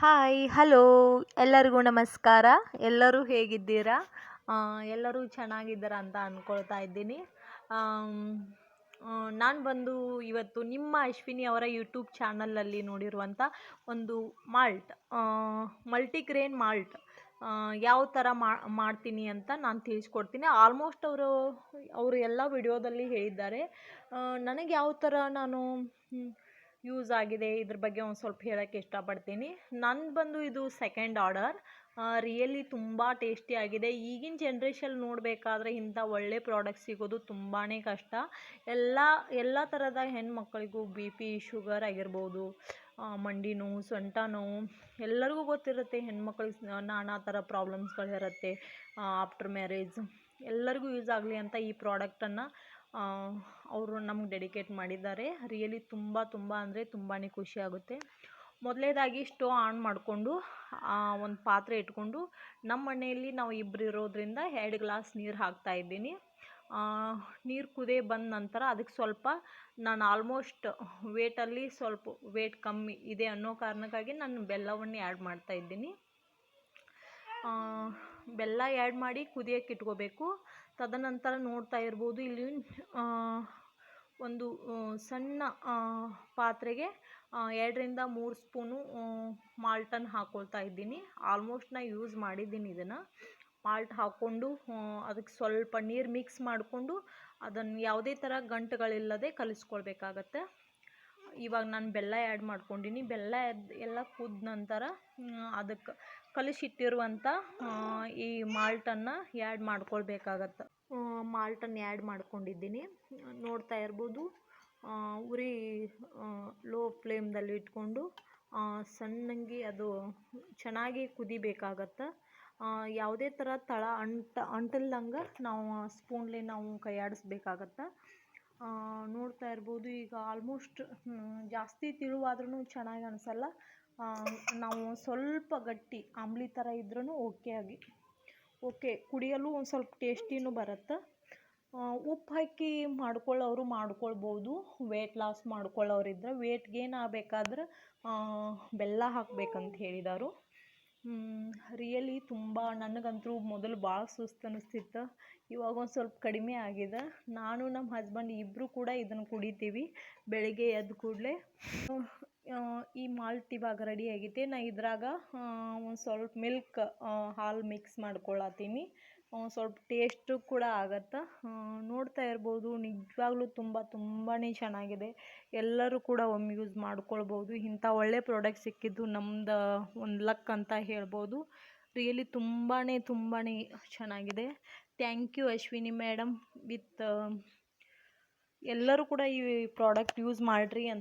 Hi hello ಎಲ್ಲರಿಗೂ ನಮಸ್ಕಾರ. ಎಲ್ಲರೂ ಹೇಗಿದ್ದೀರಾ? ಎಲ್ಲರೂ ಚೆನ್ನಾಗಿದ್ದೀರಾ ಅಂತ ಅಂದ್ಕೊಳ್ತಾ ಇದ್ದೀನಿ. ನಾನು ಬಂದು ಇವತ್ತು ನಿಮ್ಮ ಅಶ್ವಿನಿ ಅವರ ಯೂಟ್ಯೂಬ್ ಚಾನಲಲ್ಲಿ ನೋಡಿರುವಂಥ ಒಂದು ಮಾಲ್ಟ್, ಮಲ್ಟಿಗ್ರೇನ್ ಮಾಲ್ಟ್ ಯಾವ ಥರ ಮಾಡ್ತೀನಿ ಅಂತ ನಾನು ತಿಳಿಸ್ಕೊಡ್ತೀನಿ. ಆಲ್ಮೋಸ್ಟ್ ಅವರು ಎಲ್ಲ ವಿಡಿಯೋದಲ್ಲಿ ಹೇಳಿದ್ದಾರೆ. ನನಗೆ ಯಾವ ಥರ ನಾನು ಯೂಸ್ ಆಗಿದೆ ಇದ್ರ ಬಗ್ಗೆ ಒಂದು ಸ್ವಲ್ಪ ಹೇಳೋಕ್ಕೆ ಇಷ್ಟಪಡ್ತೀನಿ. ನಂದು ಬಂದು ಇದು ಸೆಕೆಂಡ್ ಆರ್ಡರ್. ರಿಯಲಿ ತುಂಬ ಟೇಸ್ಟಿಯಾಗಿದೆ. ಈಗಿನ ಜನ್ರೇಷನ್ ನೋಡಬೇಕಾದ್ರೆ ಇಂಥ ಒಳ್ಳೆ ಪ್ರಾಡಕ್ಟ್ ಸಿಗೋದು ತುಂಬಾ ಕಷ್ಟ. ಎಲ್ಲ ಥರದ ಹೆಣ್ಮಕ್ಳಿಗೂ ಬಿ ಪಿ ಶುಗರ್ ಆಗಿರ್ಬೋದು, ಮಂಡಿ ನೋವು, ಸೊಂಟ ನೋವು, ಎಲ್ಲರಿಗೂ ಗೊತ್ತಿರುತ್ತೆ. ಹೆಣ್ಮಕ್ಳಿಗೆ ನಾನಾ ಥರ ಪ್ರಾಬ್ಲಮ್ಸ್ಗಳಿರುತ್ತೆ ಆಫ್ಟರ್ ಮ್ಯಾರೇಜ್. ಎಲ್ಲರಿಗೂ ಯೂಸ್ ಆಗಲಿ ಅಂತ ಈ ಪ್ರಾಡಕ್ಟನ್ನು ಅವರು ನಮ್ಗೆ ಡೆಡಿಕೇಟ್ ಮಾಡಿದ್ದಾರೆ. ರಿಯಲಿ ತುಂಬ ಅಂದರೆ ತುಂಬಾ ಖುಷಿಯಾಗುತ್ತೆ. ಮೊದಲನೇದಾಗಿ ಸ್ಟವ್ ಆನ್ ಮಾಡಿಕೊಂಡು ಒಂದು ಪಾತ್ರೆ ಇಟ್ಕೊಂಡು, ನಮ್ಮ ಮನೆಯಲ್ಲಿ ನಾವು ಇಬ್ಬರು ಇರೋದ್ರಿಂದ 2 ಗ್ಲಾಸ್ ನೀರು ಹಾಕ್ತಾಯಿದ್ದೀನಿ. ನೀರು ಕುದಿ ಬಂದ ನಂತರ ಅದಕ್ಕೆ ಸ್ವಲ್ಪ ನಾನು ಆಲ್ಮೋಸ್ಟ್ ವೇಟಲ್ಲಿ ಸ್ವಲ್ಪ ವೇಟ್ ಕಮ್ಮಿ ಇದೆ ಅನ್ನೋ ಕಾರಣಕ್ಕಾಗಿ ನಾನು ಬೆಲ್ಲವನ್ನು ಆ್ಯಡ್ ಮಾಡ್ತಾಯಿದ್ದೀನಿ. ಬೆಲ್ಲ ಆ್ಯಡ್ ಮಾಡಿ ಕುದಿಯೋಕ್ಕೆ ಇಟ್ಕೋಬೇಕು. ತದನಂತರ ನೋಡ್ತಾ ಇರ್ಬೋದು, ಇಲ್ಲಿ ಒಂದು ಸಣ್ಣ ಪಾತ್ರೆಗೆ 2ರಿಂದ 3 ಸ್ಪೂನು ಮಾಲ್ಟನ್ನು ಹಾಕ್ಕೊಳ್ತಾ ಇದ್ದೀನಿ. ಆಲ್ಮೋಸ್ಟ್ ನಾನು ಯೂಸ್ ಮಾಡಿದ್ದೀನಿ ಇದನ್ನು. ಮಾಲ್ಟ್ ಹಾಕ್ಕೊಂಡು ಅದಕ್ಕೆ ಸ್ವಲ್ಪ ನೀರು ಮಿಕ್ಸ್ ಮಾಡಿಕೊಂಡು ಅದನ್ನು ಯಾವುದೇ ಥರ ಗಂಟುಗಳಿಲ್ಲದೆ ಕಲಿಸ್ಕೊಳ್ಬೇಕಾಗತ್ತೆ. ಇವಾಗ ನಾನು ಬೆಲ್ಲ ಆ್ಯಡ್ ಮಾಡ್ಕೊಂಡಿನಿ. ಬೆಲ್ಲ ಎಲ್ಲ ಕುದ್ದ ನಂತರ ಅದಕ್ಕೆ ಕಲಿಸಿಟ್ಟಿರುವಂಥ ಈ ಮಾಲ್ಟನ್ನು ಆ್ಯಡ್ ಮಾಡ್ಕೊಳ್ಬೇಕಾಗತ್ತೆ. ಮಾಲ್ಟನ್ನು ಆ್ಯಡ್ ಮಾಡ್ಕೊಂಡಿದ್ದೀನಿ. ನೋಡ್ತಾ ಇರ್ಬೋದು, ಉರಿ ಲೋ ಫ್ಲೇಮ್ದಲ್ಲಿ ಇಟ್ಕೊಂಡು ಸಣ್ಣಂಗೆ ಅದು ಚೆನ್ನಾಗಿ ಕುದಿಬೇಕಾಗತ್ತೆ. ಯಾವುದೇ ಥರ ತಳ ಅಂಟಲ್ದಂಗೆ ನಾವು ಸ್ಪೂನ್ಲೆ ನಾವು ಕೈ ಆಡಿಸ್ಬೇಕಾಗತ್ತೆ. ನೋಡ್ತಾ ಇರ್ಬೋದು, ಈಗ ಆಲ್ಮೋಸ್ಟ್ ಜಾಸ್ತಿ ತಿಳುವಾದ್ರೂ ಚೆನ್ನಾಗಿ ಅನಿಸಲ್ಲ. ನಾವು ಸ್ವಲ್ಪ ಗಟ್ಟಿ ಆಂಬ್ಲಿ ಥರ ಇದ್ರೂ ಓಕೆ, ಕುಡಿಯಲು ಒಂದು ಸ್ವಲ್ಪ ಟೇಸ್ಟಿನೂ ಬರುತ್ತೆ. ಉಪ್ಪು ಹಾಕಿ ಮಾಡ್ಕೊಳ್ಳೋರು ಮಾಡ್ಕೊಳ್ಬೋದು. ವೇಟ್ ಲಾಸ್ ಮಾಡ್ಕೊಳ್ಳೋರಿದ್ರೆ, ವೇಟ್ ಗೇನ್ ಆಗಬೇಕಾದ್ರೆ ಬೆಲ್ಲ ಹಾಕಬೇಕಂತ ಹೇಳಿದರು. ರಿಯಲಿ ತುಂಬ, ನನಗಂತೂ ಮೊದಲು ಭಾಳ ಸುಸ್ತು ಅನ್ನಿಸ್ತಿತ್ತು. ಇವಾಗ ಒಂದು ಸ್ವಲ್ಪ ಕಡಿಮೆ ಆಗಿದೆ. ನಾನು ನಮ್ಮ ಹಸ್ಬೆಂಡ್ ಇಬ್ಬರು ಕೂಡ ಇದನ್ನು ಕುಡಿತೀವಿ ಬೆಳಗ್ಗೆ ಎದ್ದ ಕೂಡಲೇ. ಈ ಮಾಲ್ಟ್ ಇವಾಗ ರೆಡಿ ಆಗೈತೆ. ನಾನು ಇದ್ರಾಗ ಒಂದು ಸ್ವಲ್ಪ ಮಿಲ್ಕ್, ಹಾಲು ಮಿಕ್ಸ್ ಮಾಡ್ಕೊಳತ್ತೀನಿ. ಸ್ವಲ್ಪ ಟೇಸ್ಟು ಕೂಡ ಆಗತ್ತೆ. ನೋಡ್ತಾ ಇರ್ಬೋದು, ನಿಜವಾಗ್ಲೂ ತುಂಬಾ ಚೆನ್ನಾಗಿದೆ. ಎಲ್ಲರೂ ಕೂಡ ಒಮ್ಮೆ ಯೂಸ್ ಮಾಡ್ಕೊಳ್ಬೋದು. ಇಂಥ ಒಳ್ಳೆ ಪ್ರಾಡಕ್ಟ್ ಸಿಕ್ಕಿದ್ದು ನಮ್ದು ಒಂದು ಲಕ್ ಅಂತ ಹೇಳ್ಬೋದು. ರಿಯಲಿ ತುಂಬಾ ಚೆನ್ನಾಗಿದೆ. Thank you Ashwini madam. ಎಲ್ಲರೂ ಕೂಡ ಈ ಪ್ರಾಡಕ್ಟ್ ಯೂಸ್ ಮಾಡಿರಿ ಅಂತ